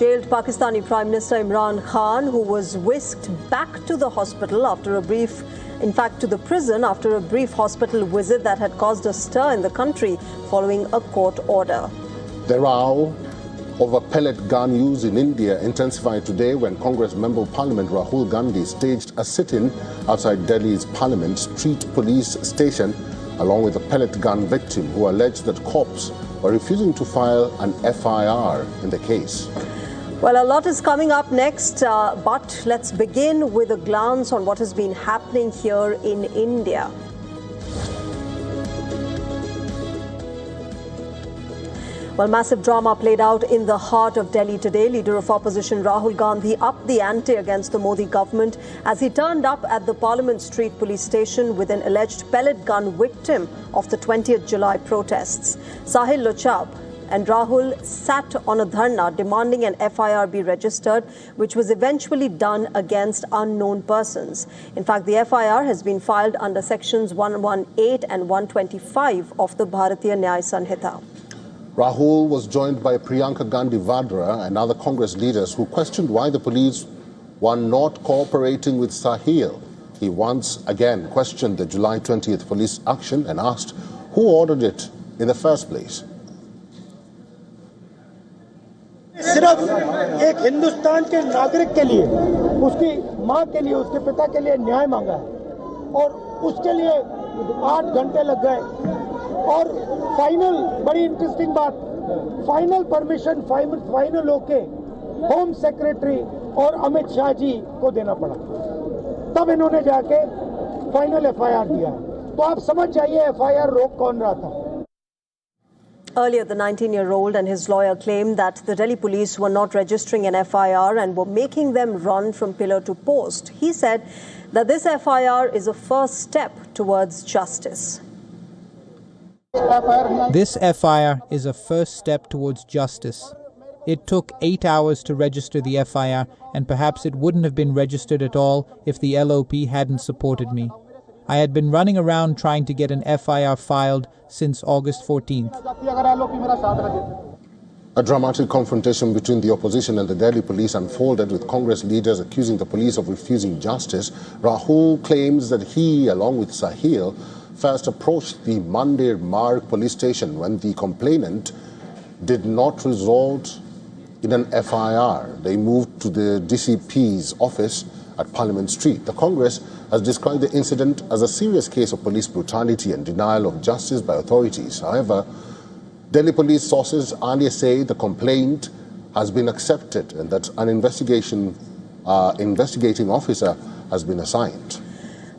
Jailed Pakistani Prime Minister Imran Khan, who was whisked back to the hospital after a brief, to the prison after a brief hospital visit that had caused a stir in the country following a court order. The row over pellet gun use in India intensified today when Congress Member of Parliament Rahul Gandhi staged a sit-in outside Delhi's Parliament Street Police Station along with a pellet gun victim who alleged that cops were refusing to file an FIR in the case. Well, a lot is coming up next, but let's begin with a glance on what has been happening here in India. Well, massive drama played out in the heart of Delhi today. Leader of opposition Rahul Gandhi upped the ante against the Modi government as he turned up at the Parliament Street police station with an alleged pellet gun victim of the 20th July protests. Sahil Lochab and Rahul sat on a dharna demanding an FIR be registered, which was eventually done against unknown persons. In fact, the FIR has been filed under sections 118 and 125 of the Bharatiya Nyaya Sanhita. Rahul was joined by Priyanka Gandhi Vadra and other Congress leaders who questioned why the police were not cooperating with Sahil. He once again questioned the July 20th police action and asked who ordered it in the first place. सिर्फ एक हिंदुस्तान के नागरिक के लिए, उसकी मां के लिए, उसके पिता के लिए न्याय मांगा है और उसके लिए 8 घंटे लग गए और फाइनल, बड़ी इंटरेस्टिंग बात, फाइनल परमिशन फाइनल होके होम सेक्रेटरी और अमित शाह जी को देना पड़ा, तब इन्होंने जाके फाइनल FIR दिया है। तो आप समझ जाइए FIR रोक कौन रहा था। Earlier, the 19-year-old and his lawyer claimed that the Delhi police were not registering an FIR and were making them run from pillar to post. He said that this FIR is a first step towards justice. This FIR is a first step towards justice. It took 8 hours to register the FIR, and perhaps it wouldn't have been registered at all if the LOP hadn't supported me. I had been running around trying to get an FIR filed since August 14th. A dramatic confrontation between the opposition and the Delhi police unfolded, with Congress leaders accusing the police of refusing justice. Rahul claims that he, along with Sahil, first approached the Mandir Marg police station when the complainant did not result in an FIR. They moved to the DCP's office at Parliament Street. The Congress has described the incident as a serious case of police brutality and denial of justice by authorities. However, Delhi police sources earlier say the complaint has been accepted and that an investigating officer has been assigned.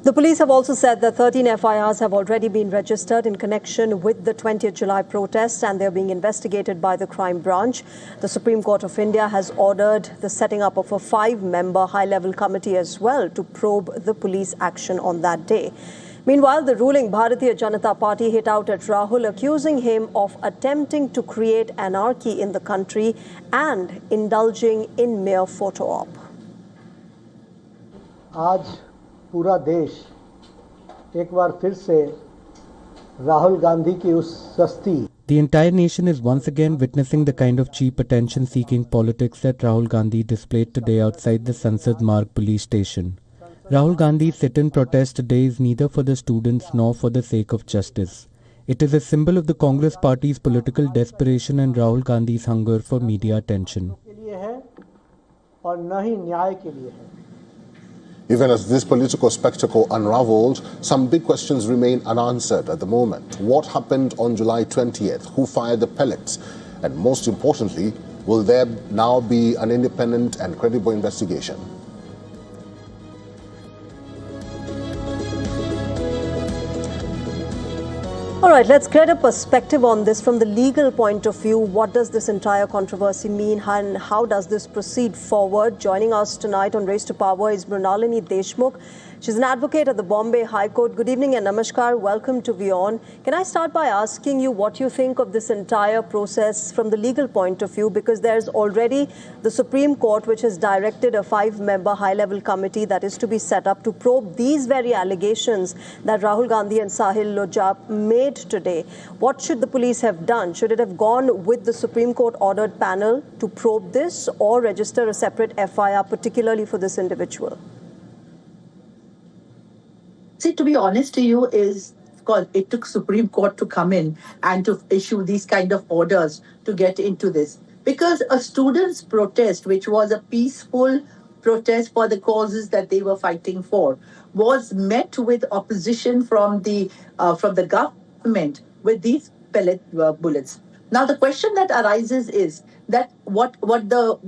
The police have also said that 13 FIRs have already been registered in connection with the 20th July protests and they're being investigated by the crime branch. The Supreme Court of India has ordered the setting up of a 5-member high-level committee as well to probe the police action on that day. Meanwhile, the ruling Bharatiya Janata Party hit out at Rahul, accusing him of attempting to create anarchy in the country and indulging in mere photo op. आज पूरा देश एक बार फिर से राहुल गांधी की उस सस्ती The entire nation is once again witnessing the kind of cheap attention-seeking politics that Rahul Gandhi displayed today outside the Sansad Marg police station. Rahul Gandhi's sit-in protest today is neither for the students nor for the sake of justice. It is a symbol of the Congress party's political desperation and Rahul Gandhi's hunger for media attention. और न ही न्याय के लिए है। Even as this political spectacle unraveled, some big questions remain unanswered at the moment. What happened on July 20th? Who fired the pellets? And most importantly, will there now be an independent and credible investigation? All right, let's get a perspective on this from the legal point of view. What does this entire controversy mean and how does this proceed forward? Joining us tonight on Race to Power is Mrinalini Deshmukh, She's an advocate at the Bombay High Court. Good evening and namaskar. Welcome to WION. Can I start by asking you what you think of this entire process from the legal point of view? Because there's already the Supreme Court, which has directed a 5-member high-level committee that is to be set up to probe these very allegations that Rahul Gandhi and Sahil Lohja made today. What should the police have done? Should it have gone with the Supreme Court-ordered panel to probe this, or register a separate FIR, particularly for this individual? See, to be honest to you, it took Supreme Court to come in and to issue these kind of orders to get into this. Because a student's protest, which was a peaceful protest for the causes that they were fighting for, was met with opposition from the government with these pellet bullets. Now, the question that arises is that what the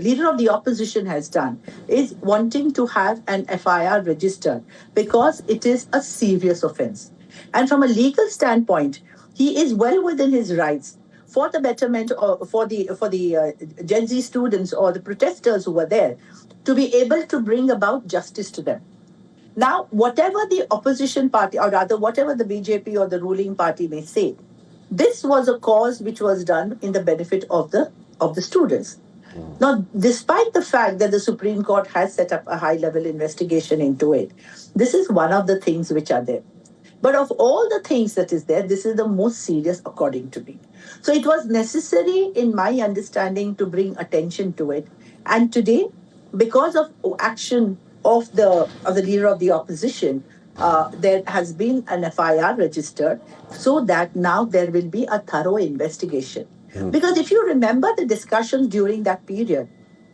leader of the opposition has done is wanting to have an FIR registered because it is a serious offence. And from a legal standpoint, he is well within his rights for the betterment or for the Gen Z students or the protesters who were there to be able to bring about justice to them. Now, whatever the opposition party, or rather whatever the BJP or the ruling party may say, this was a cause which was done in the benefit of the students. Now, despite the fact that the Supreme Court has set up a high-level investigation into it, this is one of the things which are there. But of all the things that is there, this is the most serious according to me. So it was necessary, in my understanding, to bring attention to it. And today, because of action of the leader of the opposition, there has been an FIR registered so that now there will be a thorough investigation. Because if you remember the discussions during that period,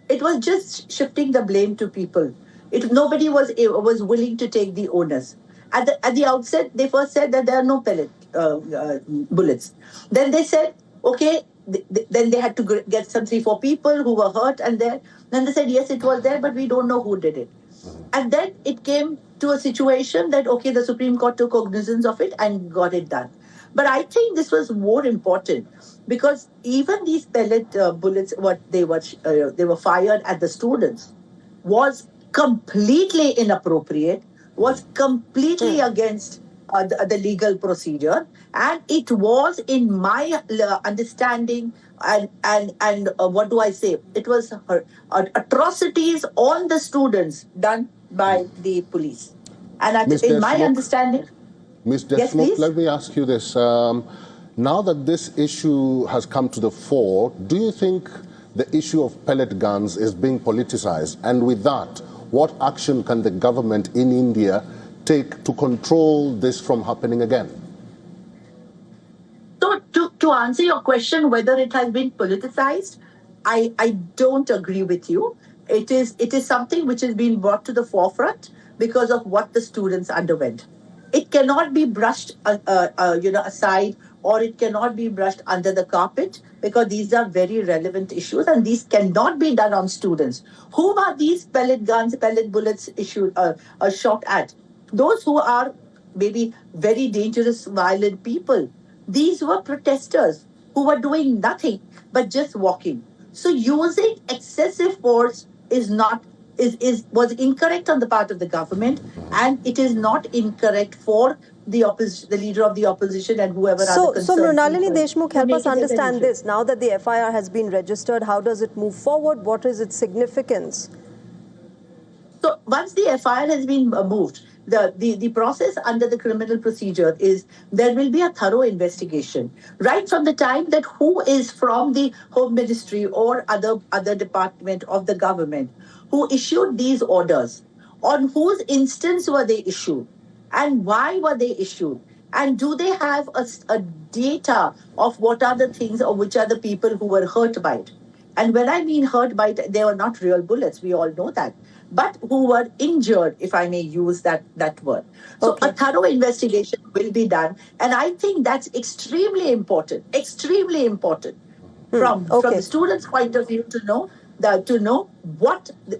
it was just shifting the blame to people. Nobody was willing to take the onus. At the outset, they first said that there are no pellet bullets. Then they said, okay, then they had to get some 3-4 people who were hurt, and then they said, yes, it was there, but we don't know who did it. And then it came to a situation that, okay, the Supreme Court took cognizance of it and got it done. But I think this was more important because even these pellet bullets, what they were fired at the students, was completely inappropriate, was completely against the legal procedure, and it was, in my understanding, and what do I say? It was atrocities on the students done by the police. And in my understanding, Ms. Desmukh, yes, let me ask you this. Now that this issue has come to the fore, do you think the issue of pellet guns is being politicized? And with that, what action can the government in India take to control this from happening again? So to answer your question, whether it has been politicized, I don't agree with you. It is something which has been brought to the forefront because of what the students underwent. It cannot be brushed aside, or it cannot be brushed under the carpet, because these are very relevant issues and these cannot be done on students. Whom are these pellet guns, pellet bullets shot at? Those who are maybe very dangerous, violent people. These were protesters who were doing nothing but just walking. So using excessive force was incorrect on the part of the government, and it is not incorrect for the leader of the opposition and whoever are the concerned. So Mrinalini Deshmukh, help us understand this. Now that the FIR has been registered, how does it move forward? What is its significance? So once the FIR has been moved, the process under the criminal procedure is there will be a thorough investigation right from the time that who is from the Home Ministry or other department of the government who issued these orders, on whose instance were they issued, and why were they issued, and do they have a data of what are the things or which are the people who were hurt by it. And when I mean hurt by it, they were not real bullets, we all know that, but who were injured, if I may use that word. So a thorough investigation will be done, and I think that's extremely important from the students' point of view to know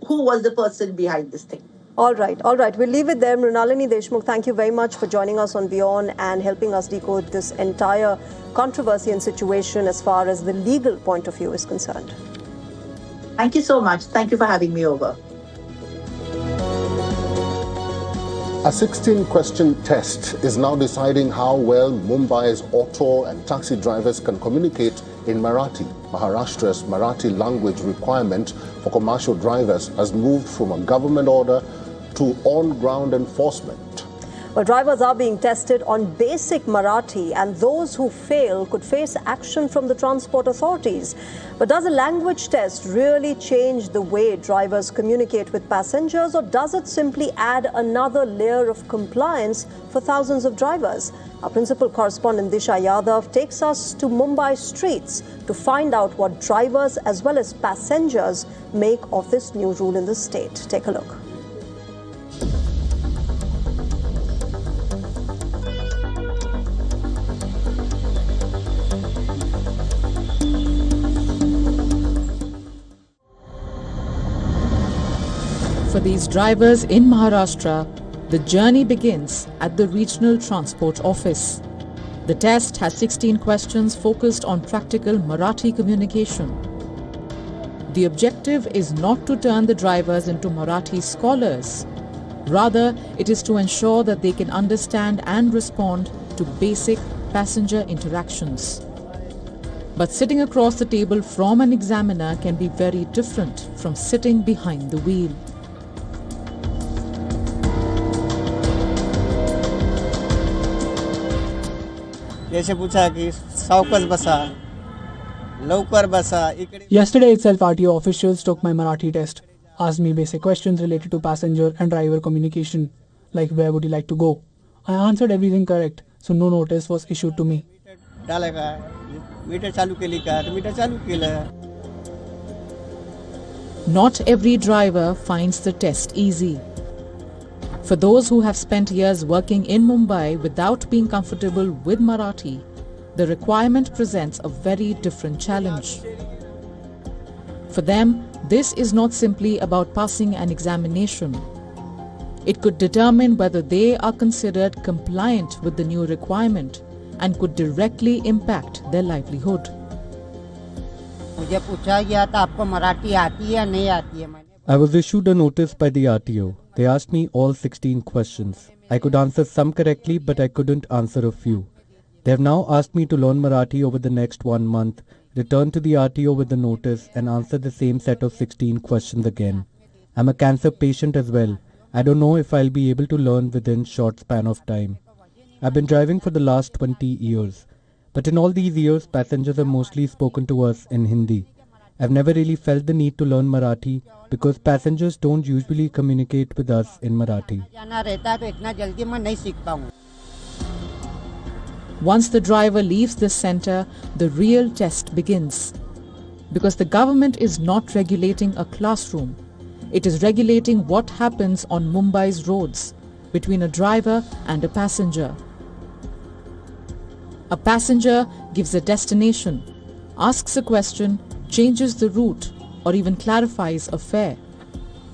who was the person behind this thing. All right. We'll leave it there. Mrinalini Deshmukh, thank you very much for joining us on WION and helping us decode this entire controversy and situation as far as the legal point of view is concerned. Thank you so much. Thank you for having me over. A 16-question test is now deciding how well Mumbai's auto and taxi drivers can communicate in Marathi. Maharashtra's Marathi language requirement for commercial drivers has moved from a government order to on-ground enforcement. Well, drivers are being tested on basic Marathi, and those who fail could face action from the transport authorities. But does a language test really change the way drivers communicate with passengers, or does it simply add another layer of compliance for thousands of drivers? Our principal correspondent Disha Yadav takes us to Mumbai streets to find out what drivers as well as passengers make of this new rule in the state. Take a look. For these drivers in Maharashtra, the journey begins at the Regional Transport Office. The test has 16 questions focused on practical Marathi communication. The objective is not to turn the drivers into Marathi scholars. Rather, it is to ensure that they can understand and respond to basic passenger interactions. But sitting across the table from an examiner can be very different from sitting behind the wheel. Yesterday itself, RTO officials took my Marathi test, asked me basic questions related to passenger and driver communication, like where would you like to go. I answered everything correct, so no notice was issued to me. Not every driver finds the test easy. For those who have spent years working in Mumbai without being comfortable with Marathi, the requirement presents a very different challenge. For them, this is not simply about passing an examination. It could determine whether they are considered compliant with the new requirement and could directly impact their livelihood. I was issued a notice by the RTO. They asked me all 16 questions. I could answer some correctly, but I couldn't answer a few. They have now asked me to learn Marathi over the next 1 month, return to the RTO with the notice and answer the same set of 16 questions again. I'm a cancer patient as well. I don't know if I'll be able to learn within short span of time. I've been driving for the last 20 years. But in all these years, passengers have mostly spoken to us in Hindi. I've never really felt the need to learn Marathi because passengers don't usually communicate with us in Marathi. Once the driver leaves this center, the real test begins. Because the government is not regulating a classroom. It is regulating what happens on Mumbai's roads between a driver and a passenger. A passenger gives a destination, asks a question, changes the route, or even clarifies a fare.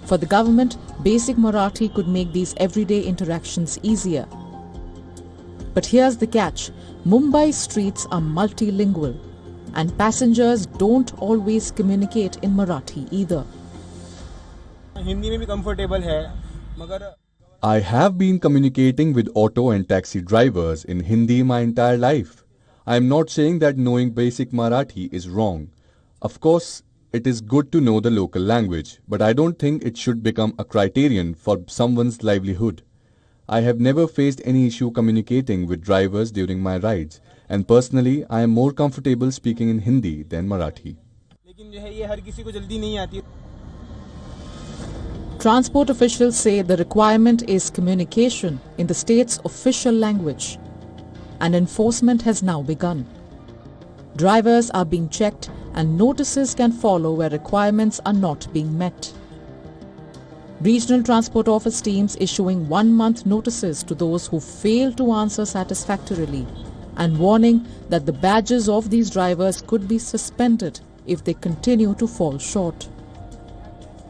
For the government, basic Marathi could make these everyday interactions easier. But here's the catch. Mumbai streets are multilingual, and passengers don't always communicate in Marathi either. I have been communicating with auto and taxi drivers in Hindi my entire life. I am not saying that knowing basic Marathi is wrong. Of course, it is good to know the local language, but I don't think it should become a criterion for someone's livelihood. I have never faced any issue communicating with drivers during my rides, and personally, I am more comfortable speaking in Hindi than Marathi. Transport officials say the requirement is communication in the state's official language, and enforcement has now begun. Drivers are being checked and notices can follow where requirements are not being met. Regional Transport Office teams issuing 1-month notices to those who fail to answer satisfactorily and warning that the badges of these drivers could be suspended if they continue to fall short.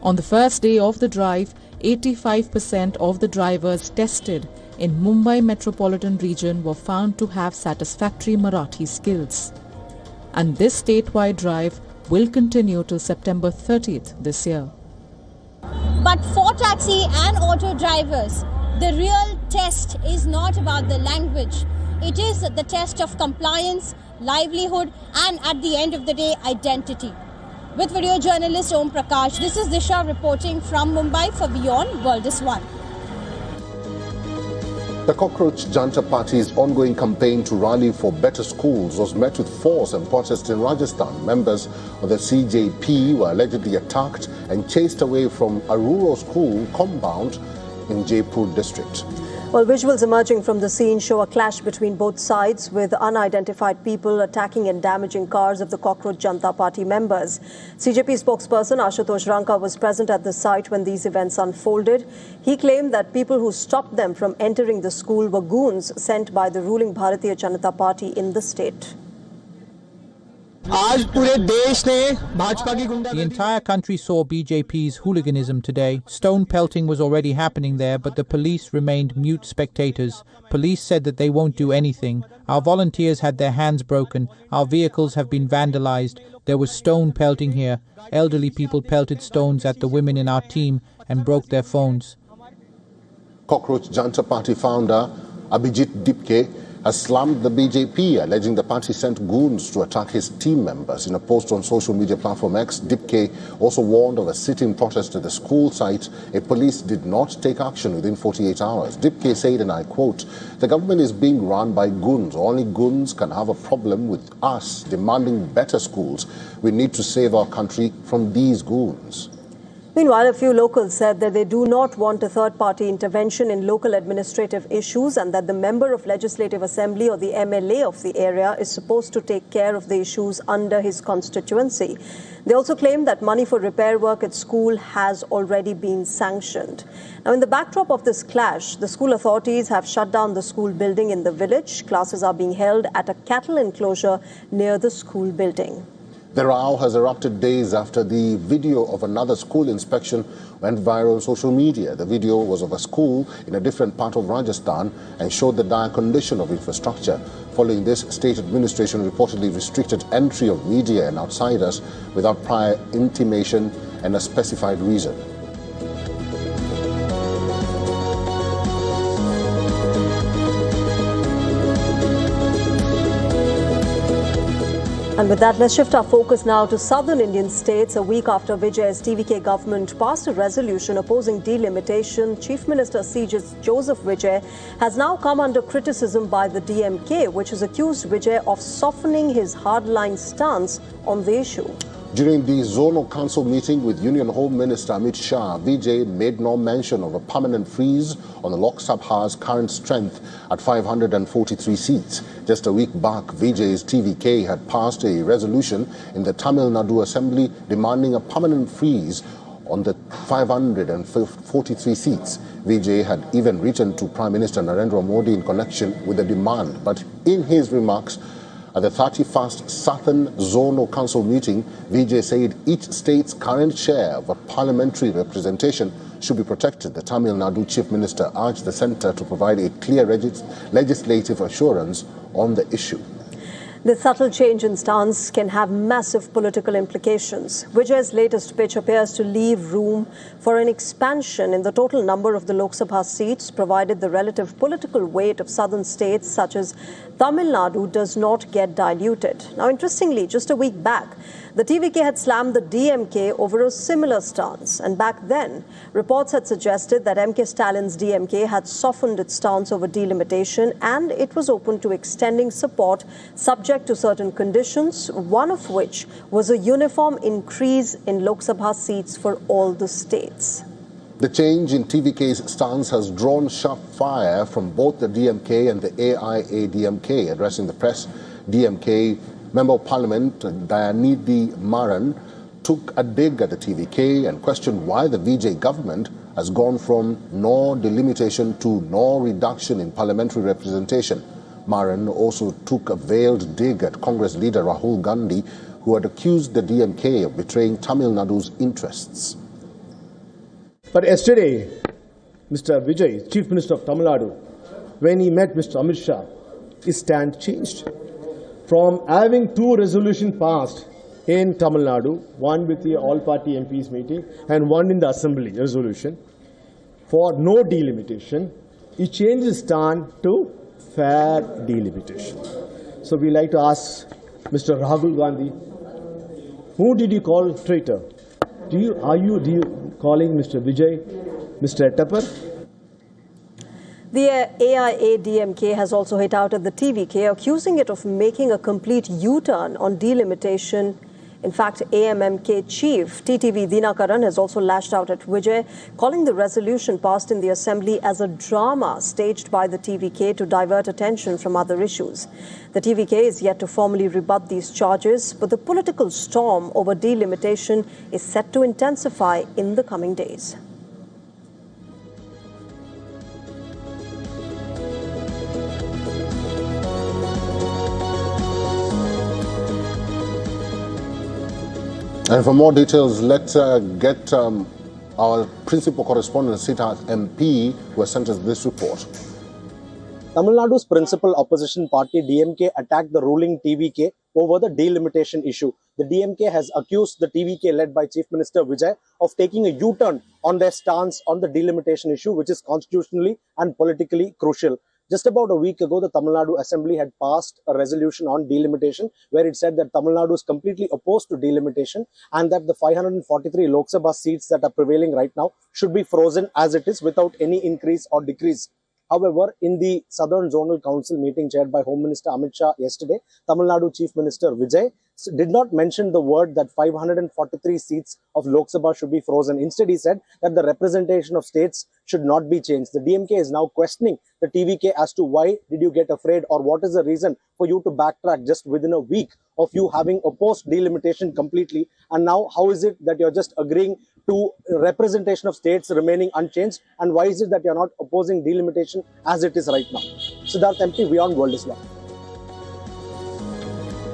On the first day of the drive, 85% of the drivers tested in Mumbai metropolitan region were found to have satisfactory Marathi skills. And this statewide drive will continue till September 30th this year. But for taxi and auto drivers, the real test is not about the language. It is the test of compliance, livelihood, and at the end of the day, identity. With video journalist Om Prakash, this is Disha reporting from Mumbai for WION World is One. The Cockroach Janta Party's ongoing campaign to rally for better schools was met with force and protest in Rajasthan. Members of the CJP were allegedly attacked and chased away from a rural school compound in Jaipur district. Well, visuals emerging from the scene show a clash between both sides, with unidentified people attacking and damaging cars of the Cockroach Janta Party members. CJP spokesperson Ashutosh Ranka was present at the site when these events unfolded. He claimed that people who stopped them from entering the school were goons sent by the ruling Bharatiya Janata Party in the state. The entire country saw BJP's hooliganism today. Stone pelting was already happening there, but the police remained mute spectators. Police said that they won't do anything. Our volunteers had their hands broken. Our vehicles have been vandalized. There was stone pelting here. Elderly people pelted stones at the women in our team and broke their phones. Cockroach Janta Party founder Abhijit Dipke has slammed the BJP, alleging the party sent goons to attack his team members. In a post on social media platform X, Dipke also warned of a sit-in protest at the school site if police did not take action within 48 hours. Dipke said, and I quote, "The government is being run by goons. Only goons can have a problem with us demanding better schools. We need to save our country from these goons." Meanwhile, a few locals said that they do not want a third-party intervention in local administrative issues and that the member of Legislative Assembly or the MLA of the area is supposed to take care of the issues under his constituency. They also claim that money for repair work at school has already been sanctioned. Now, in the backdrop of this clash, the school authorities have shut down the school building in the village. Classes are being held at a cattle enclosure near the school building. The row has erupted days after the video of another school inspection went viral on social media. The video was of a school in a different part of Rajasthan and showed the dire condition of infrastructure. Following this, state administration reportedly restricted entry of media and outsiders without prior intimation and a specified reason. And with that, let's shift our focus now to southern Indian states. A week after Vijay's TVK government passed a resolution opposing delimitation, Chief Minister C. Joseph Vijay has now come under criticism by the DMK, which has accused Vijay of softening his hardline stance on the issue. During the Zonal Council meeting with Union Home Minister Amit Shah, Vijay made no mention of a permanent freeze on the Lok Sabha's current strength at 543 seats. Just a week back, Vijay's TVK had passed a resolution in the Tamil Nadu Assembly demanding a permanent freeze on the 543 seats. Vijay had even written to Prime Minister Narendra Modi in connection with the demand. But in his remarks at the 31st Southern Zonal Council meeting, Vijay said each state's current share of a parliamentary representation should be protected. The Tamil Nadu Chief Minister urged the centre to provide a clear legislative assurance on the issue. This subtle change in stance can have massive political implications. Vijay's latest pitch appears to leave room for an expansion in the total number of the Lok Sabha seats, provided the relative political weight of southern states such as Tamil Nadu does not get diluted. Now, interestingly, just a week back, the TVK had slammed the DMK over a similar stance. And back then, reports had suggested that MK Stalin's DMK had softened its stance over delimitation and it was open to extending support subject to certain conditions, one of which was a uniform increase in Lok Sabha seats for all the states. The change in TVK's stance has drawn sharp fire from both the DMK and the AIADMK. Addressing the press, DMK Member of Parliament Dayanidhi Maran took a dig at the TVK and questioned why the Vijay government has gone from no delimitation to no reduction in parliamentary representation. Maran also took a veiled dig at Congress leader Rahul Gandhi, who had accused the DMK of betraying Tamil Nadu's interests. But yesterday, Mr. Vijay, Chief Minister of Tamil Nadu, when he met Mr. Amit Shah, his stand changed. From having two resolutions passed in Tamil Nadu, one with the all-party MPs meeting and one in the Assembly resolution, for no delimitation, he changed his stand to fair delimitation. So we like to ask Mr. Rahul Gandhi, who did you call traitor? Do you calling Mr. Vijay, Mr. Etapar? The AIADMK has also hit out at the TVK, accusing it of making a complete U-turn on delimitation. In fact, AMMK chief TTV Dinakaran has also lashed out at Vijay, calling the resolution passed in the assembly as a drama staged by the TVK to divert attention from other issues. The TVK is yet to formally rebut these charges, but the political storm over delimitation is set to intensify in the coming days. And for more details, let's get our principal correspondent, Siddharth MP, who has sent us this report. Tamil Nadu's principal opposition party, DMK, attacked the ruling TVK over the delimitation issue. The DMK has accused the TVK, led by Chief Minister Vijay, of taking a U-turn on their stance on the delimitation issue, which is constitutionally and politically crucial. Just about a week ago, the Tamil Nadu Assembly had passed a resolution on delimitation where it said that Tamil Nadu is completely opposed to delimitation and that the 543 Lok Sabha seats that are prevailing right now should be frozen as it is without any increase or decrease. However, in the Southern Zonal Council meeting chaired by Home Minister Amit Shah yesterday, Tamil Nadu Chief Minister Vijay did not mention the word that 543 seats of Lok Sabha should be frozen. Instead, he said that the representation of states should not be changed. The DMK is now questioning the TVK as to why did you get afraid, or what is the reason for you to backtrack just within a week of you having opposed delimitation completely, and now how is it that you're just agreeing to representation of states remaining unchanged, and why is it that you're not opposing delimitation as it is right now? Siddharth MP, WION World is One.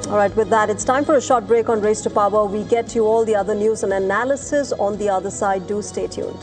All right, with that, it's time for a short break on Race to Power. We get you all the other news and analysis on the other side. Do stay tuned.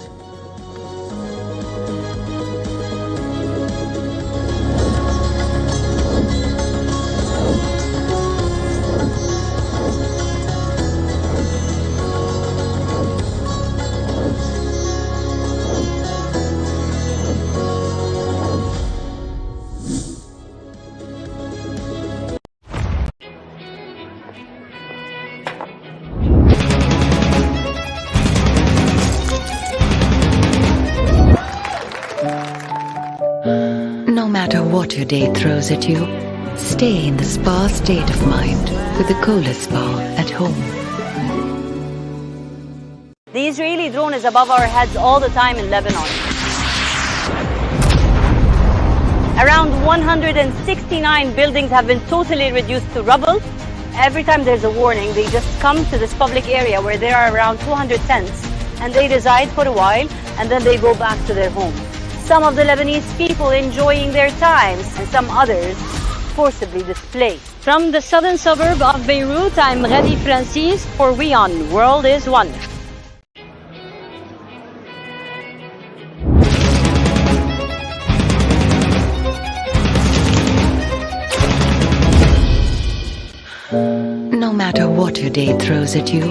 No matter what your day throws at you, stay in the spa state of mind with the Kohler Spa at home. The Israeli drone is above our heads all the time in Lebanon. Around 169 buildings have been totally reduced to rubble. Every time there's a warning, they just come to this public area where there are around 200 tents, and they reside for a while, and then they go back to their home. Some of the Lebanese people enjoying their times, and some others forcibly displaced. From the southern suburb of Beirut, I'm Radi Francis for WION World is One. No matter what your day throws at you,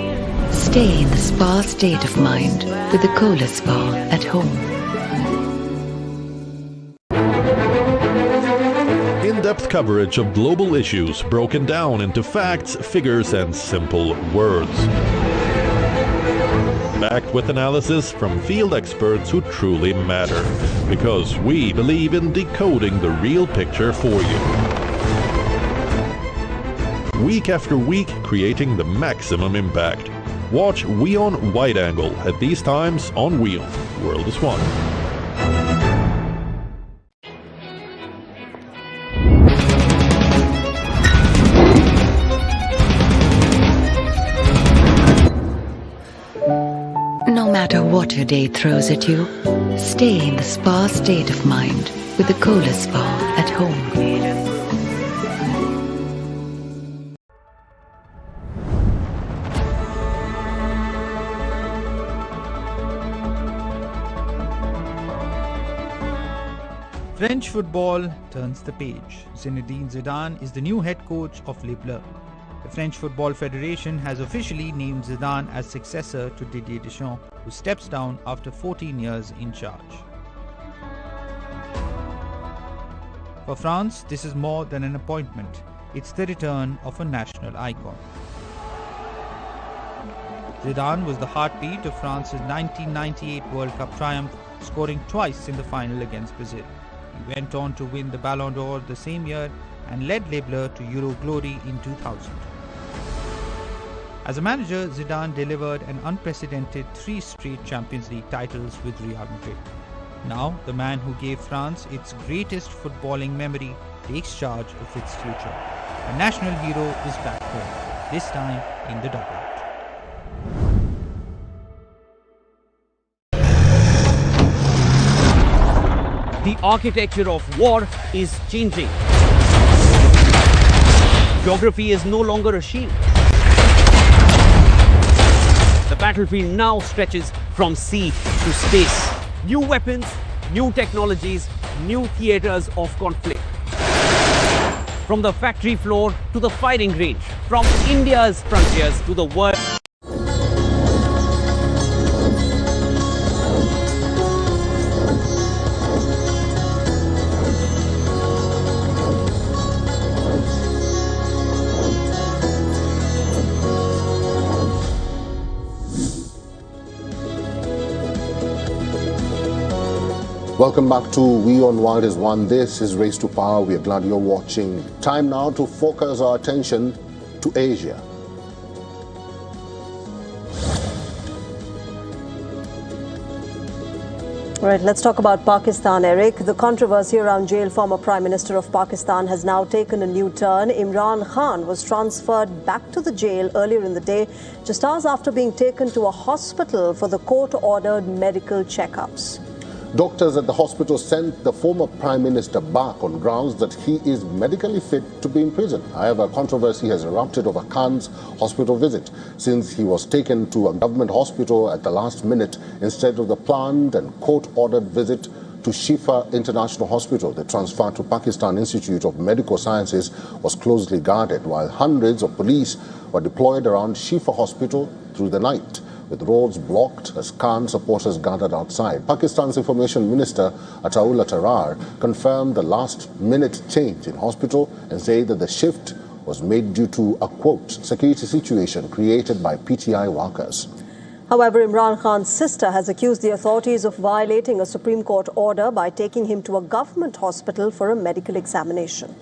stay in the spa state of mind with the Kohler Spa at home. In-depth coverage of global issues broken down into facts, figures, and simple words. Backed with analysis from field experts who truly matter, because we believe in decoding the real picture for you. Week after week, creating the maximum impact. Watch WION Wide Angle at these times on WION World is One. No matter what your day throws at you, stay in the spa state of mind with the Kohler Spa at home. French football turns the page. Zinedine Zidane is the new head coach of Les Bleus. The French Football Federation has officially named Zidane as successor to Didier Deschamps, who steps down after 14 years in charge. For France, this is more than an appointment. It's the return of a national icon. Zidane was the heartbeat of France's 1998 World Cup triumph, scoring twice in the final against Brazil. He went on to win the Ballon d'Or the same year and led Les Bleus to Euro glory in 2000. As a manager, Zidane delivered an unprecedented 3 straight Champions League titles with Real Madrid. Now, the man who gave France its greatest footballing memory takes charge of its future. A national hero is back home, this time in the dugout. The architecture of war is changing. Geography is no longer a shield. The battlefield now stretches from sea to space. New weapons, new technologies, new theaters of conflict. From the factory floor to the firing range, from India's frontiers to the world. Welcome back to WION The World is One. This is Race to Power. We are glad you're watching. Time now to focus our attention to Asia. All right, let's talk about Pakistan, Eric. The controversy around jail former Prime Minister of Pakistan has now taken a new turn. Imran Khan was transferred back to the jail earlier in the day, just hours after being taken to a hospital for the court-ordered medical checkups. Doctors at the hospital sent the former Prime Minister back on grounds that he is medically fit to be in prison. However, controversy has erupted over Khan's hospital visit, since he was taken to a government hospital at the last minute instead of the planned and court-ordered visit to Shifa International Hospital. The transfer to Pakistan Institute of Medical Sciences was closely guarded, while hundreds of police were deployed around Shifa Hospital through the night, with roads blocked as Khan supporters gathered outside. Pakistan's Information Minister Ataullah Tarar confirmed the last-minute change in hospital and said that the shift was made due to a, quote, security situation created by PTI workers. However, Imran Khan's sister has accused the authorities of violating a Supreme Court order by taking him to a government hospital for a medical examination.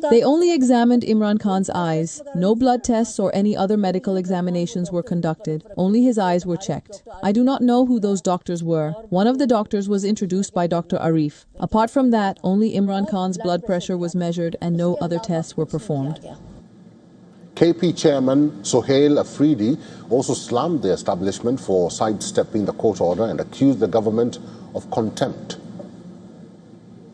They only examined Imran Khan's eyes. No blood tests or any other medical examinations were conducted. Only his eyes were checked. I do not know who those doctors were. One of the doctors was introduced by Dr. Arif. Apart from that, only Imran Khan's blood pressure was measured and no other tests were performed. KP Chairman Sohail Afridi also slammed the establishment for sidestepping the court order and accused the government of contempt.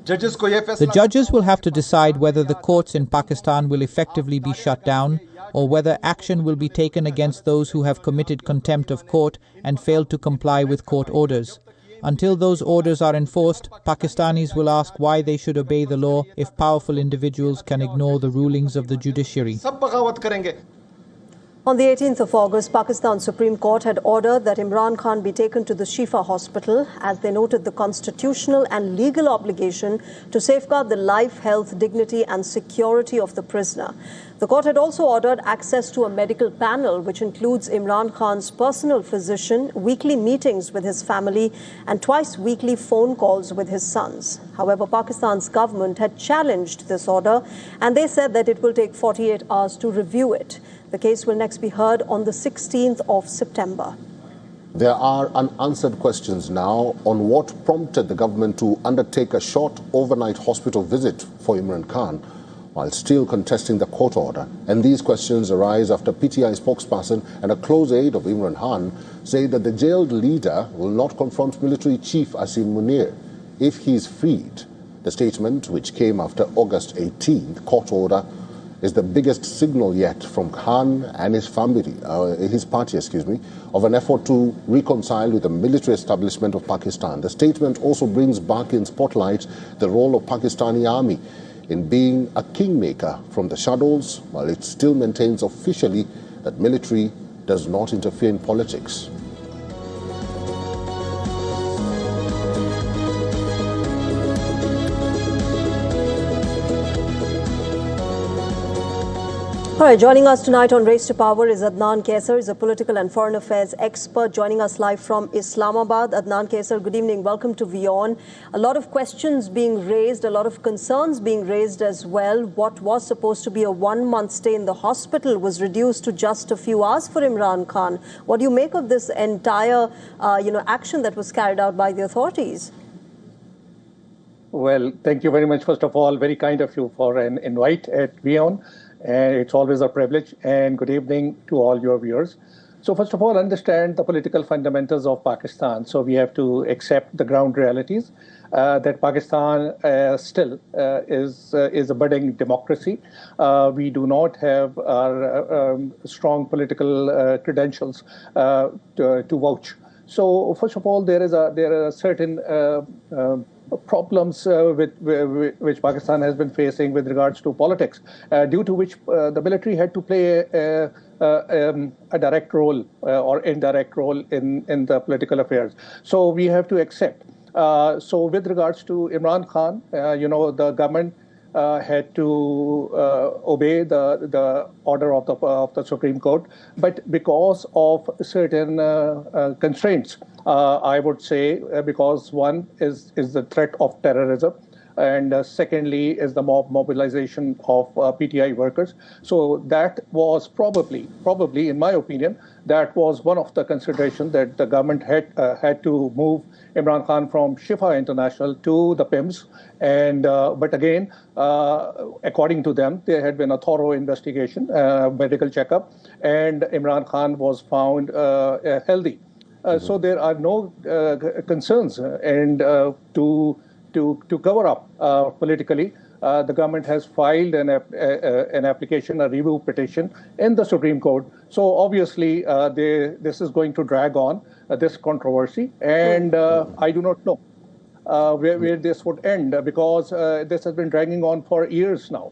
The judges will have to decide whether the courts in Pakistan will effectively be shut down or whether action will be taken against those who have committed contempt of court and failed to comply with court orders. Until those orders are enforced, Pakistanis will ask why they should obey the law if powerful individuals can ignore the rulings of the judiciary. On the 18th of August, Pakistan's Supreme Court had ordered that Imran Khan be taken to the Shifa hospital, as they noted the constitutional and legal obligation to safeguard the life, health, dignity and security of the prisoner. The court had also ordered access to a medical panel, which includes Imran Khan's personal physician, weekly meetings with his family and twice-weekly phone calls with his sons. However, Pakistan's government had challenged this order, and they said that it will take 48 hours to review it. The case will next be heard on the 16th of September. There are unanswered questions now on what prompted the government to undertake a short overnight hospital visit for Imran Khan while still contesting the court order. And these questions arise after PTI spokesperson and a close aide of Imran Khan say that the jailed leader will not confront military chief Asim Munir if he is freed. The statement, which came after August 18th court order, is the biggest signal yet from Khan and his family, his party, of an effort to reconcile with the military establishment of Pakistan. The statement also brings back in spotlight the role of Pakistani army in being a kingmaker from the shadows, while it still maintains officially that military does not interfere in politics. All right, joining us tonight on Race to Power is Adnan Kaisar. He's a political and foreign affairs expert joining us live from Islamabad. Adnan Kaisar, good evening. Welcome to WION. A lot of questions being raised, a lot of concerns being raised as well. What was supposed to be a 1-month stay in the hospital was reduced to just a few hours for Imran Khan. What do you make of this entire, action that was carried out by the authorities? Well, thank you very much. First of all, very kind of you for an invite at WION. And it's always a privilege. And good evening to all your viewers. So first of all, understand the political fundamentals of Pakistan. So we have to accept the ground realities that Pakistan still is a budding democracy. We do not have strong political credentials to vouch. So first of all, there are certain problems which Pakistan has been facing with regards to politics, due to which the military had to play a direct role or indirect role in the political affairs. So we have to accept. So with regards to Imran Khan, the government had to obey the order of the Supreme Court, but because of certain constraints, I would say, because one is the threat of terrorism, and secondly is the mobilization of PTI workers. So that was probably, in my opinion, that was one of the considerations that the government had to move Imran Khan from Shifa International to the PIMS. And but again, according to them, there had been a thorough investigation, medical checkup, and Imran Khan was found healthy. So there are no concerns, and to cover up politically, the government has filed an application, a review petition in the Supreme Court. So obviously, this is going to drag on this controversy, and I do not know where this would end, because this has been dragging on for years now.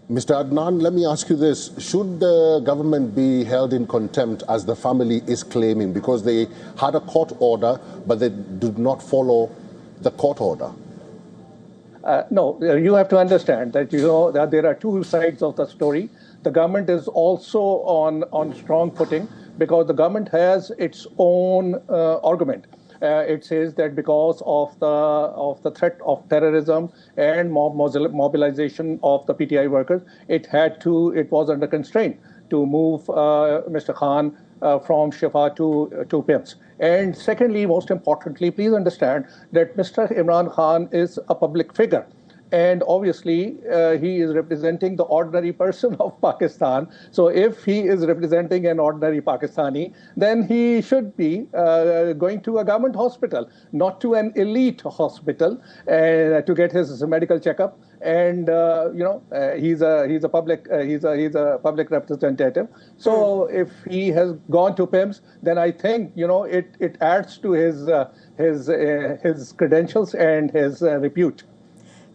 Mr. Adnan, let me ask you this. Should the government be held in contempt, as the family is claiming, because they had a court order, but they did not follow the court order? No, you have to understand that that there are two sides of the story. The government is also on strong footing, because the government has its own argument. It says that because of the threat of terrorism and mobilization of the PTI workers, it was under constraint to move Mr. Khan from Shifa to PIMS. And secondly, most importantly, please understand that Mr. Imran Khan is a public figure. And obviously, he is representing the ordinary person of Pakistan. So if he is representing an ordinary Pakistani, then he should be going to a government hospital, not to an elite hospital, to get his medical checkup. And he's a public representative. So if he has gone to PIMS, then I think it adds to his credentials and his repute.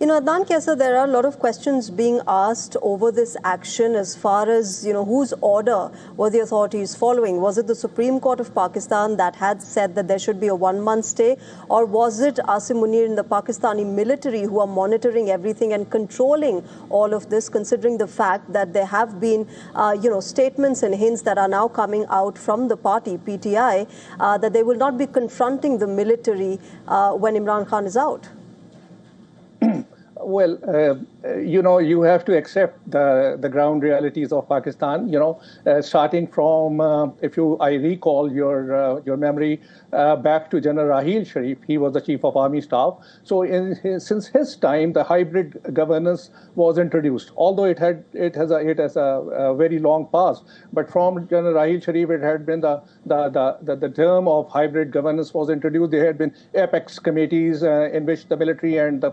Adnan Kaisar, there are a lot of questions being asked over this action as far as, whose order were the authorities following? Was it the Supreme Court of Pakistan that had said that there should be a 1-month stay? Or was it Asim Munir in the Pakistani military who are monitoring everything and controlling all of this, considering the fact that there have been, statements and hints that are now coming out from the party, PTI, that they will not be confronting the military when Imran Khan is out? Well, you have to accept the ground realities of Pakistan. Starting from, I recall your memory back to General Raheel Sharif, he was the Chief of Army Staff. So since his time, the hybrid governance was introduced. Although it has a very long past, but from General Raheel Sharif, it had been the term of hybrid governance was introduced. There had been apex committees in which the military and the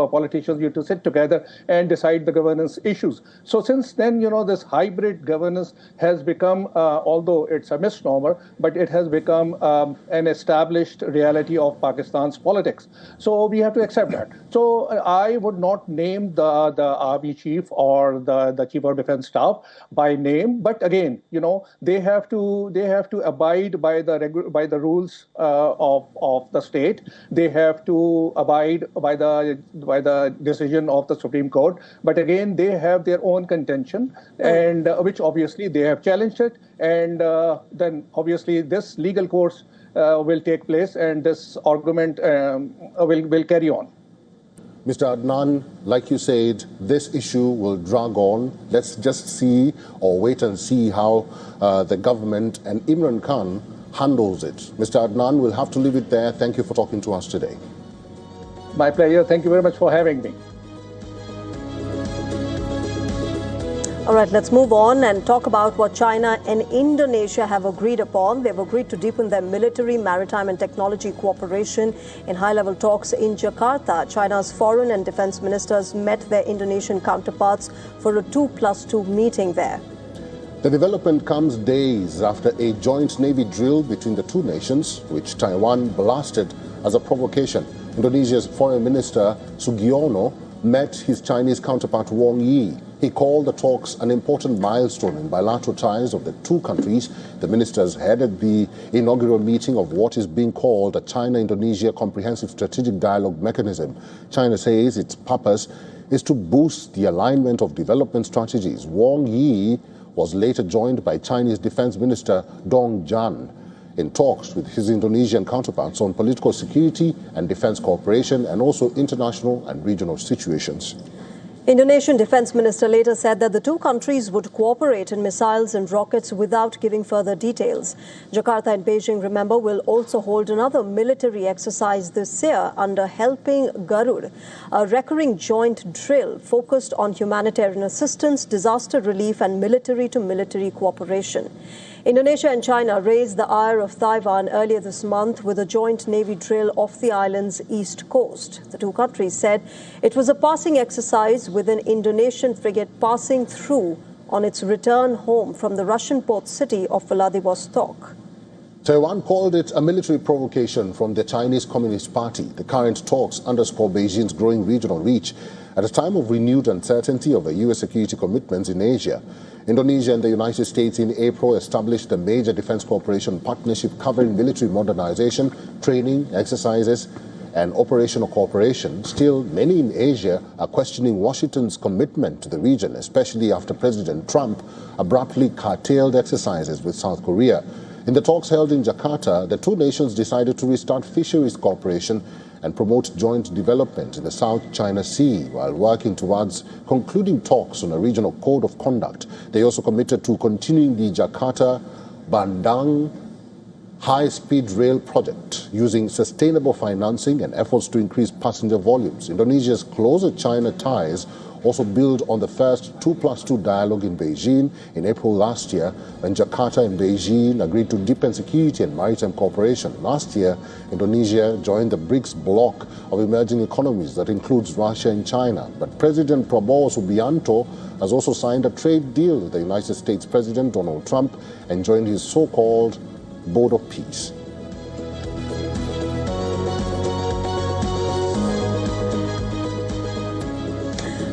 politicians used to sit together and decide the governance issues. So since then, this hybrid governance has become, although it's a misnomer, but it has become an established reality of Pakistan's politics. So we have to accept that. So I would not name the army chief or the chief of defense staff by name, but again, they have to abide by the rules of the state. They have to abide by the decision of the Supreme Court. But again, they have their own contention, and which obviously they have challenged it. And then obviously this legal course will take place, and this argument will carry on. Mr. Adnan, like you said, this issue will drag on. Let's just see or wait and see how the government and Imran Khan handles it. Mr. Adnan, we'll have to leave it there. Thank you for talking to us today. My pleasure. Thank you very much for having me. All right, let's move on and talk about what China and Indonesia have agreed upon. They've agreed to deepen their military, maritime and technology cooperation in high-level talks in Jakarta. China's foreign and defense ministers met their Indonesian counterparts for a 2+2 meeting there. The development comes days after a joint Navy drill between the two nations, which Taiwan blasted as a provocation. Indonesia's Foreign Minister Sugiono met his Chinese counterpart Wang Yi. He called the talks an important milestone in bilateral ties of the two countries. The ministers headed the inaugural meeting of what is being called a China-Indonesia Comprehensive Strategic Dialogue Mechanism. China says its purpose is to boost the alignment of development strategies. Wang Yi was later joined by Chinese Defense Minister Dong Jan in talks with his Indonesian counterparts on political security and defense cooperation and also international and regional situations. Indonesian Defense Minister later said that the two countries would cooperate in missiles and rockets without giving further details. Jakarta and Beijing, remember, will also hold another military exercise this year under Helping Garud, a recurring joint drill focused on humanitarian assistance, disaster relief and military-to-military cooperation. Indonesia and China raised the ire of Taiwan earlier this month with a joint Navy drill off the island's east coast. The two countries said it was a passing exercise with an Indonesian frigate passing through on its return home from the Russian port city of Vladivostok. Taiwan called it a military provocation from the Chinese Communist Party. The current talks underscore Beijing's growing regional reach at a time of renewed uncertainty over U.S. security commitments in Asia. Indonesia and the United States in April established a major defense cooperation partnership covering military modernization, training, exercises, and operational cooperation. Still, many in Asia are questioning Washington's commitment to the region, especially after President Trump abruptly curtailed exercises with South Korea. In the talks held in Jakarta, the two nations decided to restart fisheries cooperation and promote joint development in the South China Sea while working towards concluding talks on a regional code of conduct. They also committed to continuing the Jakarta-Bandung high-speed rail project using sustainable financing and efforts to increase passenger volumes. Indonesia's closer China ties also build on the first 2+2 dialogue in Beijing in April last year, when Jakarta and Beijing agreed to deepen security and maritime cooperation. Last year, Indonesia joined the BRICS bloc of emerging economies that includes Russia and China. But President Prabowo Subianto has also signed a trade deal with the United States President Donald Trump and joined his so-called Board of Peace.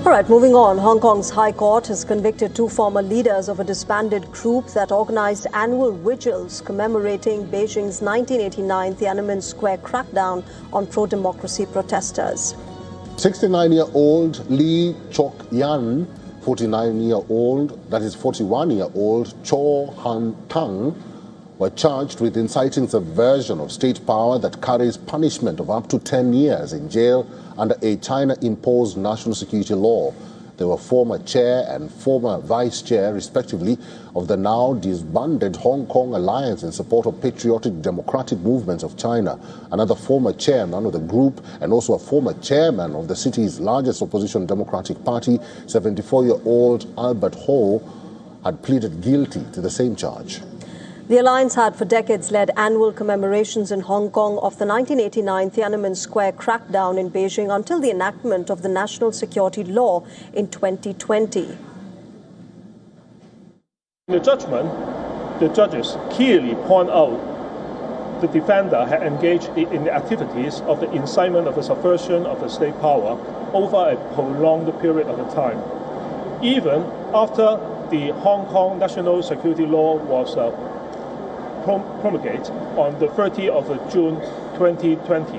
All right, moving on. Hong Kong's High Court has convicted two former leaders of a disbanded group that organized annual vigils commemorating Beijing's 1989 Tiananmen Square crackdown on pro-democracy protesters. 69-year-old Lee Chok Yan, 41-year-old Cho Han Tang were charged with inciting subversion of state power that carries punishment of up to 10 years in jail under a China-imposed national security law. They were former chair and former vice chair, respectively, of the now disbanded Hong Kong Alliance in support of patriotic democratic movements of China. Another former chairman of the group and also a former chairman of the city's largest opposition Democratic Party, 74-year-old Albert Ho, had pleaded guilty to the same charge. The alliance had for decades led annual commemorations in Hong Kong of the 1989 Tiananmen Square crackdown in Beijing until the enactment of the national security law in 2020. In the judgment, the judges clearly point out the defender had engaged in the activities of the incitement of the subversion of the state power over a prolonged period of time. Even after the Hong Kong national security law was promulgated on the 30th of June 2020,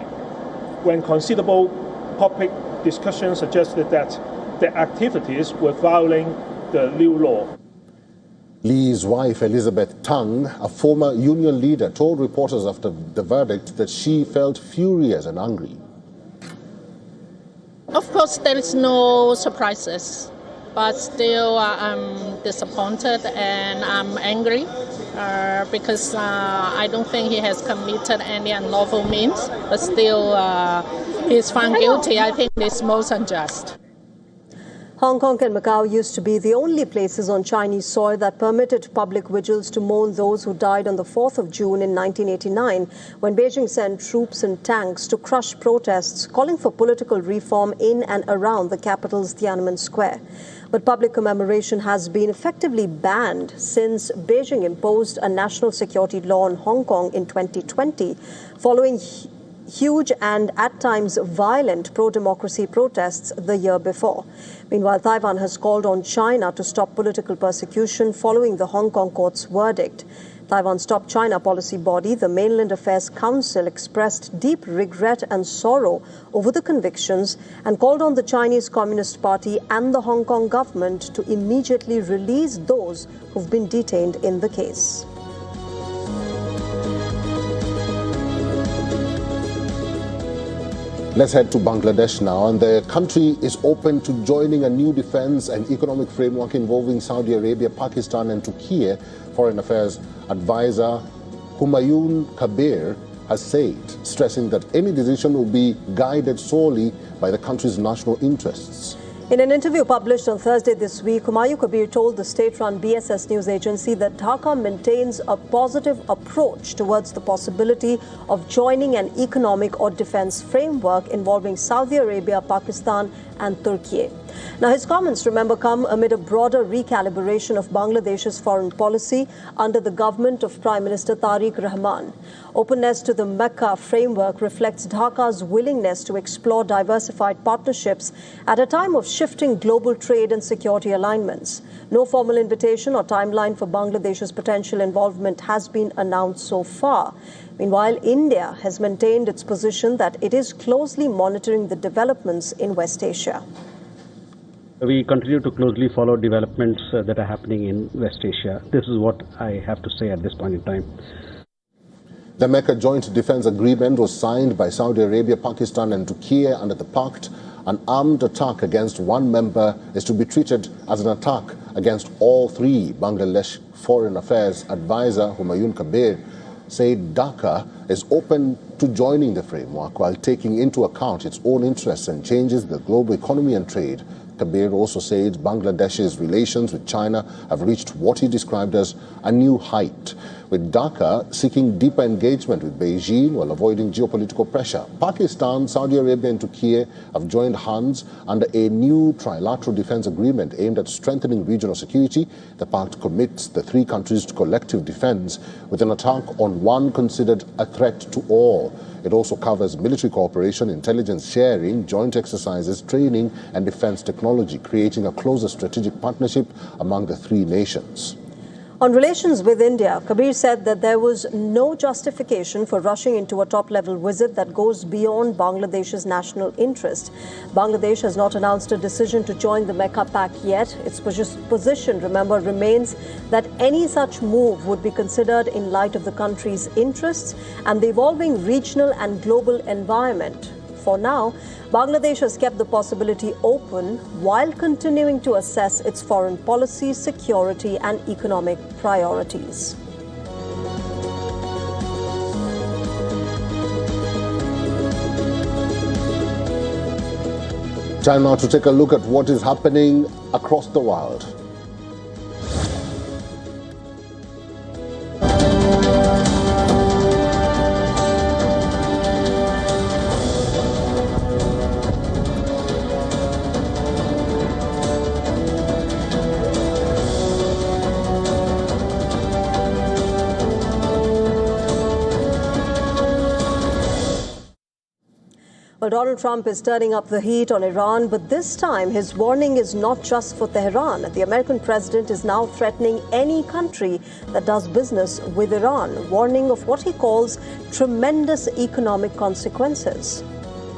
when considerable public discussion suggested that the activities were violating the new law. Lee's wife, Elizabeth Tang, a former union leader, told reporters after the verdict that she felt furious and angry. Of course, there is no surprises, but still I'm disappointed and I'm angry because I don't think he has committed any unlawful means, but still he's found guilty. I think it's most unjust. Hong Kong and Macau used to be the only places on Chinese soil that permitted public vigils to mourn those who died on the 4th of June in 1989, when Beijing sent troops and tanks to crush protests calling for political reform in and around the capital's Tiananmen Square. But public commemoration has been effectively banned since Beijing imposed a national security law on Hong Kong in 2020, following huge and at times violent pro-democracy protests the year before. Meanwhile, Taiwan has called on China to stop political persecution following the Hong Kong court's verdict. Taiwan's top China policy body, the Mainland Affairs Council, expressed deep regret and sorrow over the convictions and called on the Chinese Communist Party and the Hong Kong government to immediately release those who've been detained in the case. Let's head to Bangladesh now, and the country is open to joining a new defense and economic framework involving Saudi Arabia, Pakistan and Turkey. Foreign Affairs Advisor Humayun Kabir has said, stressing that any decision will be guided solely by the country's national interests. In an interview published on Thursday this week, Humayun Kabir told the state-run BSS news agency that Dhaka maintains a positive approach towards the possibility of joining an economic or defense framework involving Saudi Arabia, Pakistan and Turkey. Now, his comments, remember, come amid a broader recalibration of Bangladesh's foreign policy under the government of Prime Minister Tariq Rahman. Openness to the Mecca framework reflects Dhaka's willingness to explore diversified partnerships at a time of shifting global trade and security alignments. No formal invitation or timeline for Bangladesh's potential involvement has been announced so far. Meanwhile, India has maintained its position that it is closely monitoring the developments in West Asia. We continue to closely follow developments that are happening in West Asia. This is what I have to say at this point in time. The Mecca Joint Defense Agreement was signed by Saudi Arabia, Pakistan and Turkey. Under the pact, an armed attack against one member is to be treated as an attack against all three. Bangladesh Foreign Affairs Advisor Humayun Kabir said Dhaka is open to joining the framework while taking into account its own interests and changes in the global economy and trade. Kabir also said Bangladesh's relations with China have reached what he described as a new height, with Dhaka seeking deeper engagement with Beijing while avoiding geopolitical pressure. Pakistan, Saudi Arabia and Turkey have joined hands under a new trilateral defense agreement aimed at strengthening regional security. The pact commits the three countries to collective defense with an attack on one considered a threat to all. It also covers military cooperation, intelligence sharing, joint exercises, training and defense technology, creating a closer strategic partnership among the three nations. On relations with India, Kabir said that there was no justification for rushing into a top-level visit that goes beyond Bangladesh's national interest. Bangladesh has not announced a decision to join the Mecca Pact yet. Its position, remember, remains that any such move would be considered in light of the country's interests and the evolving regional and global environment. For now, Bangladesh has kept the possibility open while continuing to assess its foreign policy, security and economic priorities. Time now to take a look at what is happening across the world. Well, Donald Trump is turning up the heat on Iran, but this time his warning is not just for Tehran. The American president is now threatening any country that does business with Iran, warning of what he calls tremendous economic consequences.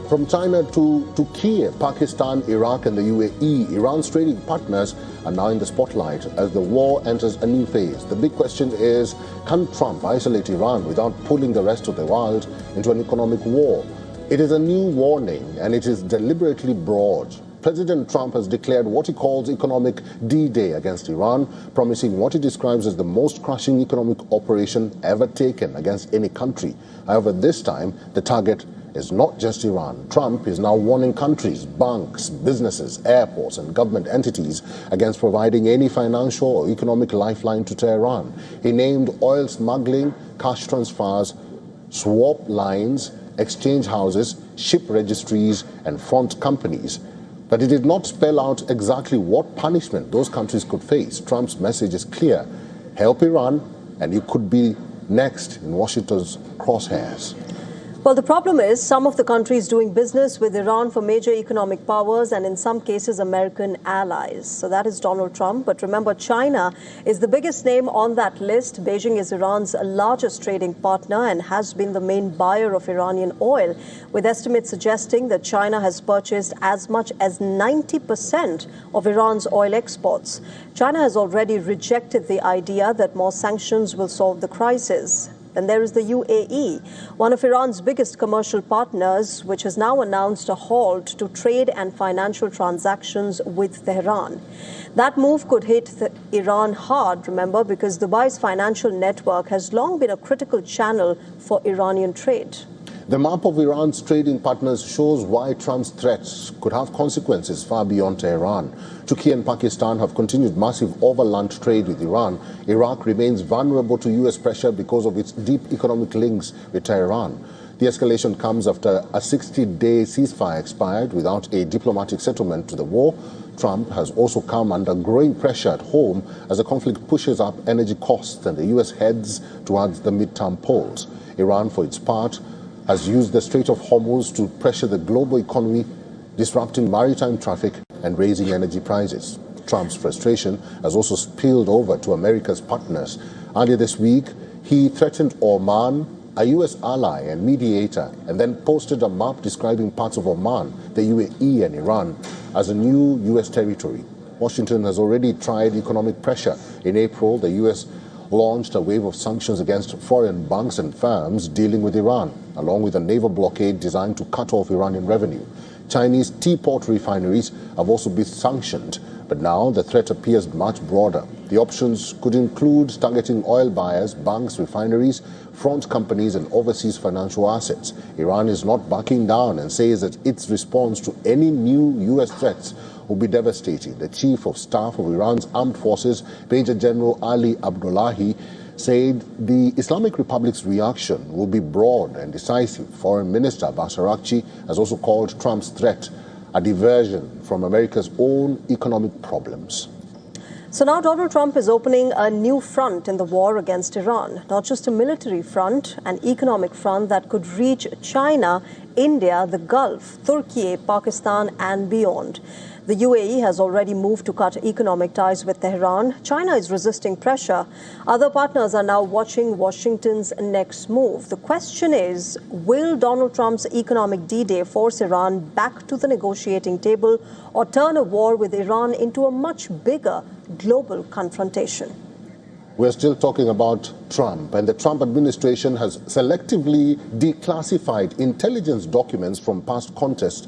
From China to Kiev, Pakistan, Iraq and the UAE, Iran's trading partners are now in the spotlight as the war enters a new phase. The big question is, can Trump isolate Iran without pulling the rest of the world into an economic war? It is a new warning and it is deliberately broad. President Trump has declared what he calls economic D-Day against Iran, promising what he describes as the most crushing economic operation ever taken against any country. However, this time, the target is not just Iran. Trump is now warning countries, banks, businesses, airports and government entities against providing any financial or economic lifeline to Tehran. He named oil smuggling, cash transfers, swap lines, exchange houses, ship registries and front companies. But he did not spell out exactly what punishment those countries could face. Trump's message is clear: help Iran and you could be next in Washington's crosshairs. Well, the problem is some of the countries doing business with Iran for major economic powers and in some cases American allies. So that is Donald Trump. But remember, China is the biggest name on that list. Beijing is Iran's largest trading partner and has been the main buyer of Iranian oil, with estimates suggesting that China has purchased as much as 90% of Iran's oil exports. China has already rejected the idea that more sanctions will solve the crisis. And there is the UAE, one of Iran's biggest commercial partners, which has now announced a halt to trade and financial transactions with Tehran. That move could hit Iran hard, remember, because Dubai's financial network has long been a critical channel for Iranian trade. The map of Iran's trading partners shows why Trump's threats could have consequences far beyond Tehran. Turkey and Pakistan have continued massive overland trade with Iran. Iraq remains vulnerable to U.S. pressure because of its deep economic links with Tehran. The escalation comes after a 60-day ceasefire expired without a diplomatic settlement to the war. Trump has also come under growing pressure at home as the conflict pushes up energy costs and the U.S. heads towards the midterm polls. Iran, for its part, has used the Strait of Hormuz to pressure the global economy, disrupting maritime traffic and raising energy prices. Trump's frustration has also spilled over to America's partners. Earlier this week, he threatened Oman, a U.S. ally and mediator, and then posted a map describing parts of Oman, the UAE and Iran as a new U.S. territory. Washington has already tried economic pressure. In April, the U.S. launched a wave of sanctions against foreign banks and firms dealing with Iran, along with a naval blockade designed to cut off Iranian revenue. Chinese teapot refineries have also been sanctioned, but now the threat appears much broader. The options could include targeting oil buyers, banks, refineries, front companies and overseas financial assets. Iran is not backing down and says that its response to any new U.S. threats will be devastating. The Chief of Staff of Iran's Armed Forces, Major General Ali Abdullahi, said the Islamic Republic's reaction will be broad and decisive. Foreign Minister Abbas Araghchi has also called Trump's threat a diversion from America's own economic problems. So now Donald Trump is opening a new front in the war against Iran, not just a military front, an economic front that could reach China, India, the Gulf, Turkey, Pakistan and beyond. The UAE has already moved to cut economic ties with Tehran. China is resisting pressure. Other partners are now watching Washington's next move. The question is, will Donald Trump's economic D-Day force Iran back to the negotiating table or turn a war with Iran into a much bigger global confrontation? We're still talking about Trump, and the Trump administration has selectively declassified intelligence documents from past contests,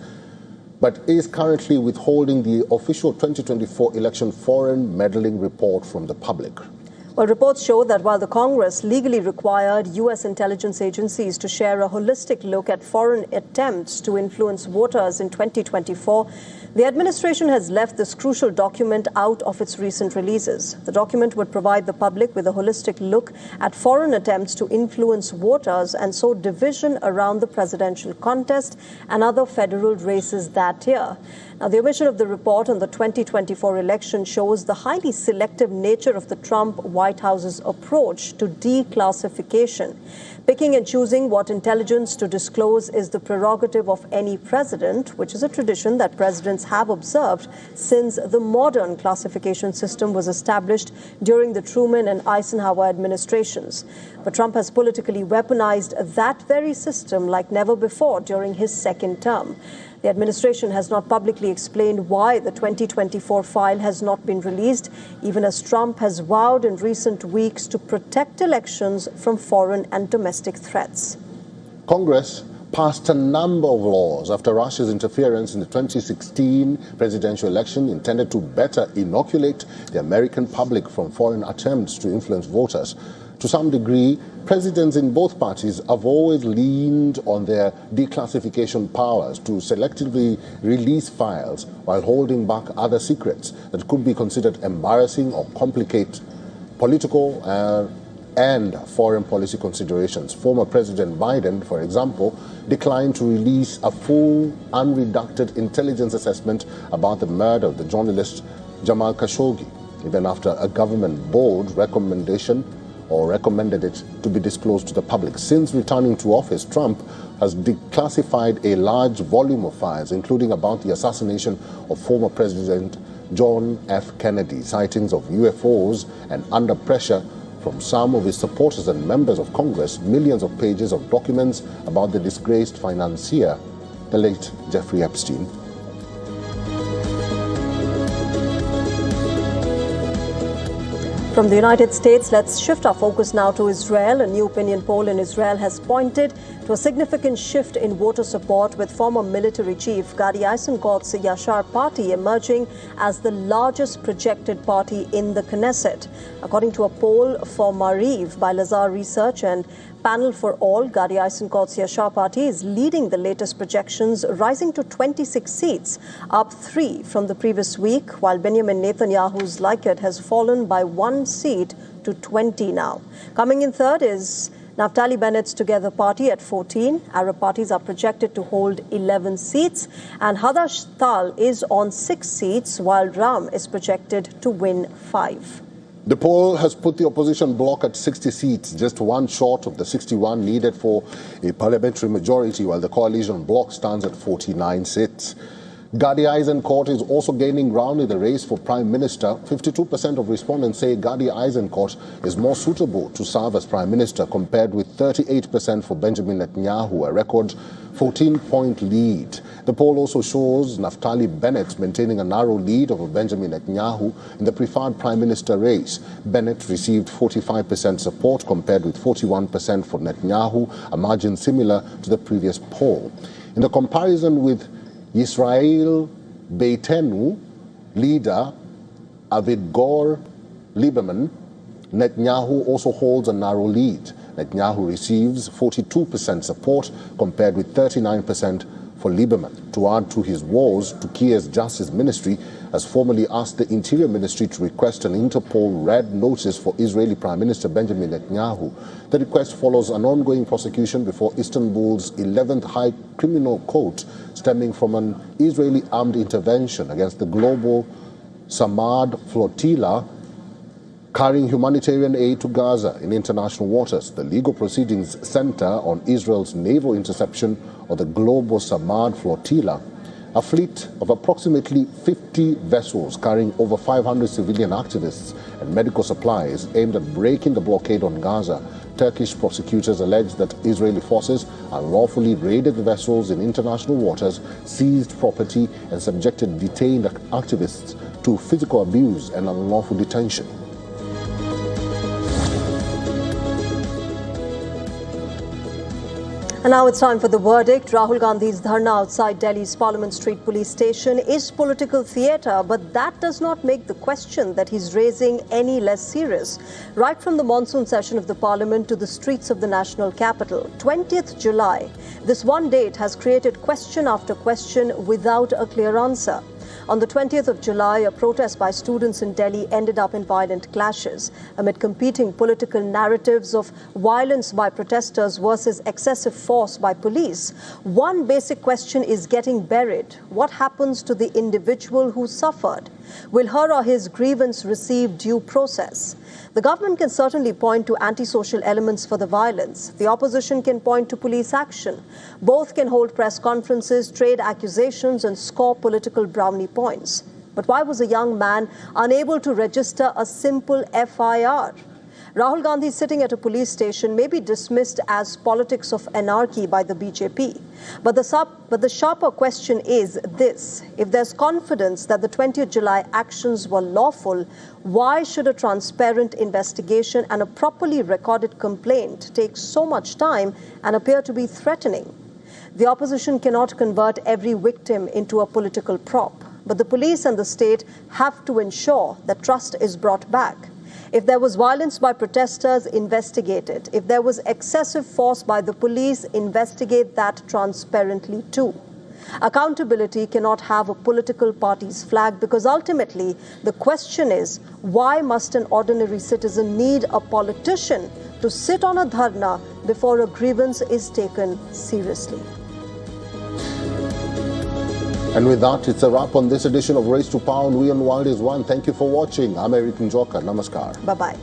but is currently withholding the official 2024 election foreign meddling report from the public. Well, reports show that while the Congress legally required U.S. intelligence agencies to share a holistic look at foreign attempts to influence voters in 2024, the administration has left this crucial document out of its recent releases. The document would provide the public with a holistic look at foreign attempts to influence voters and sow division around the presidential contest and other federal races that year. Now, the omission of the report on the 2024 election shows the highly selective nature of the Trump-White White House's approach to declassification. Picking and choosing what intelligence to disclose is the prerogative of any president, which is a tradition that presidents have observed since the modern classification system was established during the Truman and Eisenhower administrations. But Trump has politically weaponized that very system like never before during his second term. The administration has not publicly explained why the 2024 file has not been released, even as Trump has vowed in recent weeks to protect elections from foreign and domestic threats. Congress passed a number of laws after Russia's interference in the 2016 presidential election intended to better inoculate the American public from foreign attempts to influence voters. To some degree, presidents in both parties have always leaned on their declassification powers to selectively release files while holding back other secrets that could be considered embarrassing or complicate political and foreign policy considerations. Former President Biden, for example, declined to release a full, unredacted intelligence assessment about the murder of the journalist Jamal Khashoggi, even after a government board recommended it to be disclosed to the public. Since returning to office, Trump has declassified a large volume of files, including about the assassination of former President John F. Kennedy, sightings of UFOs, and under pressure from some of his supporters and members of Congress, millions of pages of documents about the disgraced financier, the late Jeffrey Epstein. From the United States, let's shift our focus now to Israel. A new opinion poll in Israel has pointed to a significant shift in voter support, with former military chief Gadi Eisenkotz's Yashar party emerging as the largest projected party in the Knesset. According to a poll for Mariv by Lazar Research and Panel for All, Gadi Eisenkotz's Yashar party is leading the latest projections, rising to 26 seats, up 3 from the previous week, while Benjamin Netanyahu's Likud has fallen by 1 seat to 20 now. Coming in third is Naftali Bennett's Together Party at 14. Arab parties are projected to hold 11 seats, and Hadash Tal is on 6 seats, while Ram is projected to win 5. The poll has put the opposition bloc at 60 seats, just one short of the 61 needed for a parliamentary majority, while the coalition bloc stands at 49 seats. Gadi Eisenkot is also gaining ground in the race for Prime Minister. 52% of respondents say Gadi Eisenkot is more suitable to serve as Prime Minister, compared with 38% for Benjamin Netanyahu, a record 14-point lead. The poll also shows Naftali Bennett maintaining a narrow lead over Benjamin Netanyahu in the preferred Prime Minister race. Bennett received 45% support compared with 41% for Netanyahu, a margin similar to the previous poll. In the comparison with Yisrael Beitenu leader Avigdor Lieberman, Netanyahu also holds a narrow lead. Netanyahu receives 42% support compared with 39% for Lieberman. To add to his woes, Turkey's Justice Ministry has formally asked the Interior Ministry to request an Interpol red notice for Israeli Prime Minister Benjamin Netanyahu. The request follows an ongoing prosecution before Istanbul's 11th High Criminal Court, stemming from an Israeli armed intervention against the global Samad flotilla carrying humanitarian aid to Gaza in international waters. The legal proceedings center on Israel's naval interception of the global Samad flotilla, a fleet of approximately 50 vessels carrying over 500 civilian activists and medical supplies aimed at breaking the blockade on Gaza. Turkish prosecutors allege that Israeli forces unlawfully raided the vessels in international waters, seized property, and subjected detained activists to physical abuse and unlawful detention. And now it's time for the verdict. Rahul Gandhi's dharna outside Delhi's Parliament Street police station is political theatre, but that does not make the question that he's raising any less serious. Right from the monsoon session of the Parliament to the streets of the national capital, 20th July, this one date has created question after question without a clear answer. On the 20th of July, a protest by students in Delhi ended up in violent clashes. Amid competing political narratives of violence by protesters versus excessive force by police, one basic question is getting buried. What happens to the individual who suffered? Will her or his grievance receive due process? The government can certainly point to antisocial elements for the violence. The opposition can point to police action. Both can hold press conferences, trade accusations, and score political brownie points. But why was a young man unable to register a simple FIR? Rahul Gandhi sitting at a police station may be dismissed as politics of anarchy by the BJP. But the sharper question is this: if there's confidence that the 20th July actions were lawful, why should a transparent investigation and a properly recorded complaint take so much time and appear to be threatening? The opposition cannot convert every victim into a political prop, but the police and the state have to ensure that trust is brought back. If there was violence by protesters, investigate it. If there was excessive force by the police, investigate that transparently too. Accountability cannot have a political party's flag, because ultimately the question is, why must an ordinary citizen need a politician to sit on a dharna before a grievance is taken seriously? And with that, it's a wrap on this edition of Race to Power and WION The World is One. Thank you for watching. I'm Eric Njoka. Namaskar. Bye-bye.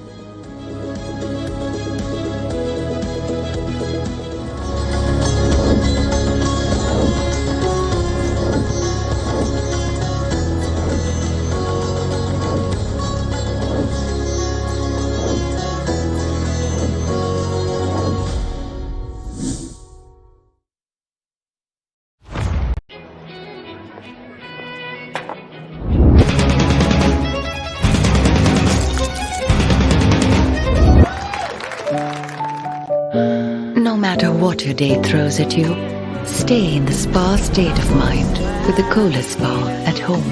No matter what your day throws at you, stay in the spa state of mind with the Kohler Spa at home.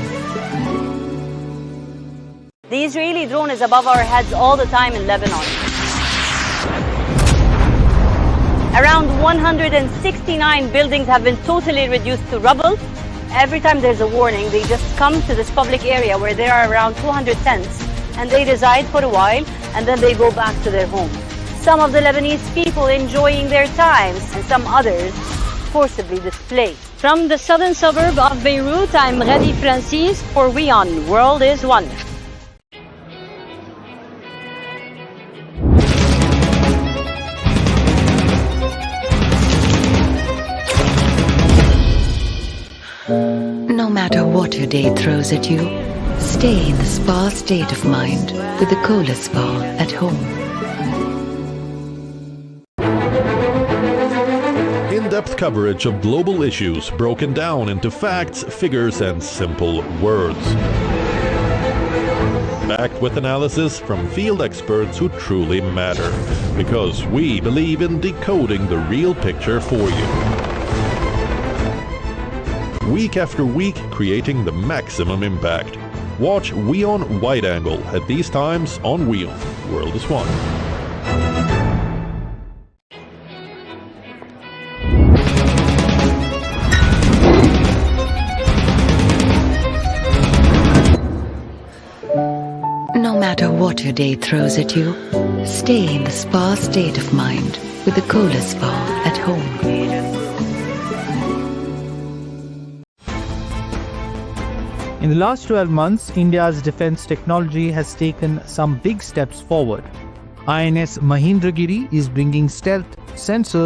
The Israeli drone is above our heads all the time in Lebanon. Around 169 buildings have been totally reduced to rubble. Every time there's a warning, they just come to this public area where there are around 200 tents, and they reside for a while, and then they go back to their homes. Some of the Lebanese people enjoying their times, and some others forcibly displaced. From the southern suburb of Beirut, I'm Radi Francis for WION World is One. No matter what your day throws at you, stay in the spa state of mind with the Kohler Spa at home. In-depth coverage of global issues broken down into facts, figures, and simple words. Backed with analysis from field experts who truly matter, because we believe in decoding the real picture for you. Week after week, creating the maximum impact. Watch WION Wide Angle at these times on WION World is One. No matter what your day throws at you, stay in the spa state of mind with the Kohler Spa at home. In the last 12 months, India's defense technology has taken some big steps forward. INS Mahendragiri is bringing stealth sensors